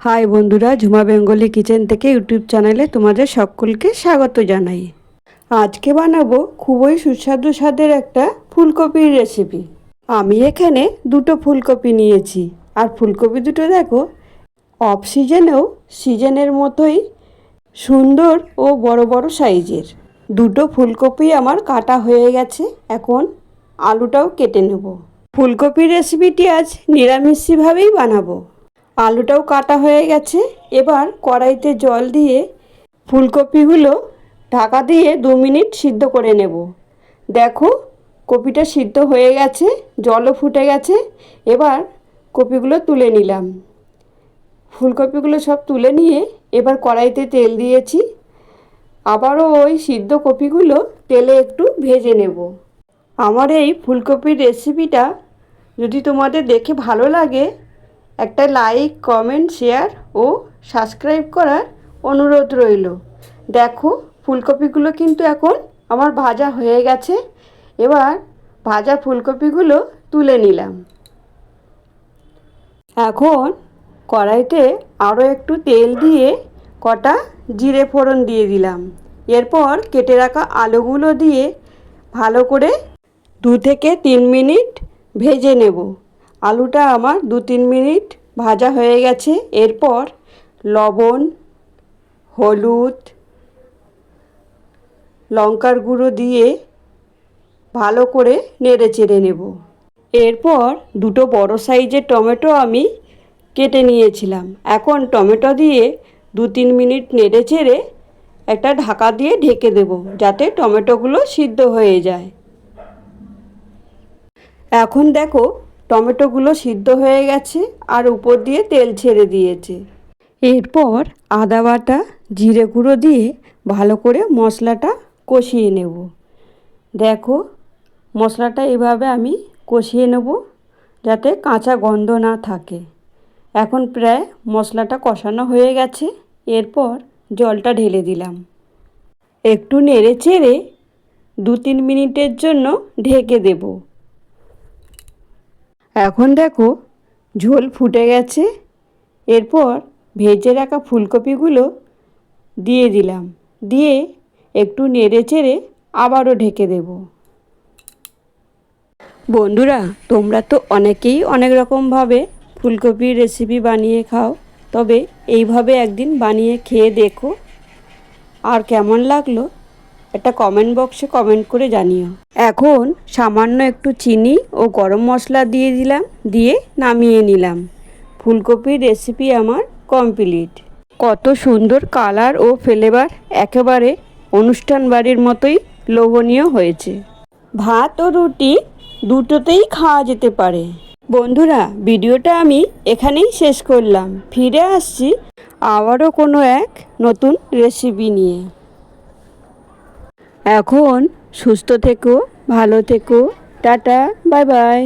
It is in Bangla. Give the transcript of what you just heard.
হাই বন্ধুরা, ঝুমা বেঙ্গলি কিচেন থেকে ইউটিউব চ্যানেলে তোমাদের সকলকে স্বাগত জানাই। আজকে বানাবো খুবই সুস্বাদু স্বাদের একটা ফুলকপির রেসিপি। আমি এখানে দুটো ফুলকপি নিয়েছি, আর ফুলকপি দুটো দেখো অফ সিজনেও সিজনের মতোই সুন্দর ও বড় বড় সাইজের। দুটো ফুলকপি আমার কাটা হয়ে গেছে, এখন আলুটাও কেটে নেব। ফুলকপির রেসিপিটি আজ নিরামিষভাবেই বানাবো। আলুটাও কাটা হয়ে গেছে, এবার কড়াইতে জল দিয়ে ফুলকপিগুলো ঢাকা দিয়ে 2 মিনিট সিদ্ধ করে নেব। দেখো কপিটা সিদ্ধ হয়ে গেছে, জলও ফুটে গেছে। এবার কপিগুলো তুলে নিলাম। ফুলকপিগুলো সব তুলে নিয়ে এবার কড়াইতে তেল দিয়েছি। আবারও ওই সিদ্ধ কপিগুলো তেলে একটু ভেজে নেব। আমার এই ফুলকপির রেসিপিটা যদি তোমাদের দেখে ভালো লাগে, একটা লাইক, কমেন্ট, শেয়ার ও সাবস্ক্রাইব করার অনুরোধ রইল। দেখো ফুলকপিগুলো কিন্তু এখন আমার ভাজা হয়ে গেছে। এবার ভাজা ফুলকপিগুলো তুলে নিলাম। এখন কড়াইতে আরও একটু তেল দিয়ে কটা জিরে ফোড়ন দিয়ে দিলাম। এরপর কেটে রাখা আলুগুলো দিয়ে ভালো করে 2 থেকে 3 মিনিট ভেজে নেব। আলুটা আমার 2-3 মিনিট ভাজা হয়ে গেছে। এরপর লবণ, হলুদ, লঙ্কার গুঁড়ো দিয়ে ভালো করে নেড়ে চেড়ে নেব। এরপর দুটো বড় সাইজের টমেটো আমি কেটে নিয়েছিলাম। এখন টমেটো দিয়ে 2-3 মিনিট নেড়ে চেড়ে একটা ঢাকা দিয়ে ঢেকে দেব, যাতে টমেটোগুলো সিদ্ধ হয়ে যায়। এখন দেখো টমেটোগুলো সিদ্ধ হয়ে গেছে আর উপর দিয়ে তেল ছেড়ে দিয়েছে। এরপর আদা বাটা, জিরে গুঁড়ো দিয়ে ভালো করে মশলাটা কষিয়ে নেব। দেখো মশলাটা এভাবে আমি কষিয়ে নেব, যাতে কাঁচা গন্ধ না থাকে। এখন প্রায় মশলাটা কষানো হয়ে গেছে। এরপর জলটা ঢেলে দিলাম। একটু নেড়ে চেড়ে 2-3 মিনিটের জন্য ঢেকে দেব। এখন দেখো ঝোল ফুটে গেছে। এরপর ভেজে রাখা ফুলকপিগুলো দিয়ে দিলাম, দিয়ে একটু নেড়ে চেড়ে আবারও ঢেকে দেব। বন্ধুরা, তোমরা তো অনেকেই অনেক রকমভাবে ফুলকপির রেসিপি বানিয়ে খাও, তবে এইভাবে একদিন বানিয়ে খেয়ে দেখো। আর কেমন লাগলো একটা কমেন্ট বক্সে কমেন্ট করে জানিও। এখন সামান্য একটু চিনি ও গরম মশলা দিয়ে দিলাম, দিয়ে নামিয়ে নিলাম। ফুলকপির রেসিপি আমার কমপ্লিট। কত সুন্দর কালার ও ফ্লেভার, একেবারে অনুষ্ঠান বাড়ির মতোই লোভনীয় হয়েছে। ভাত ও রুটি দুটোতেই খাওয়া যেতে পারে। বন্ধুরা, ভিডিওটা আমি এখানেই শেষ করলাম। ফিরে আসছি আবারও কোনো এক নতুন রেসিপি নিয়ে। এখন সুস্থ থেকো, ভালো থেকো, টাটা, বাই বাই।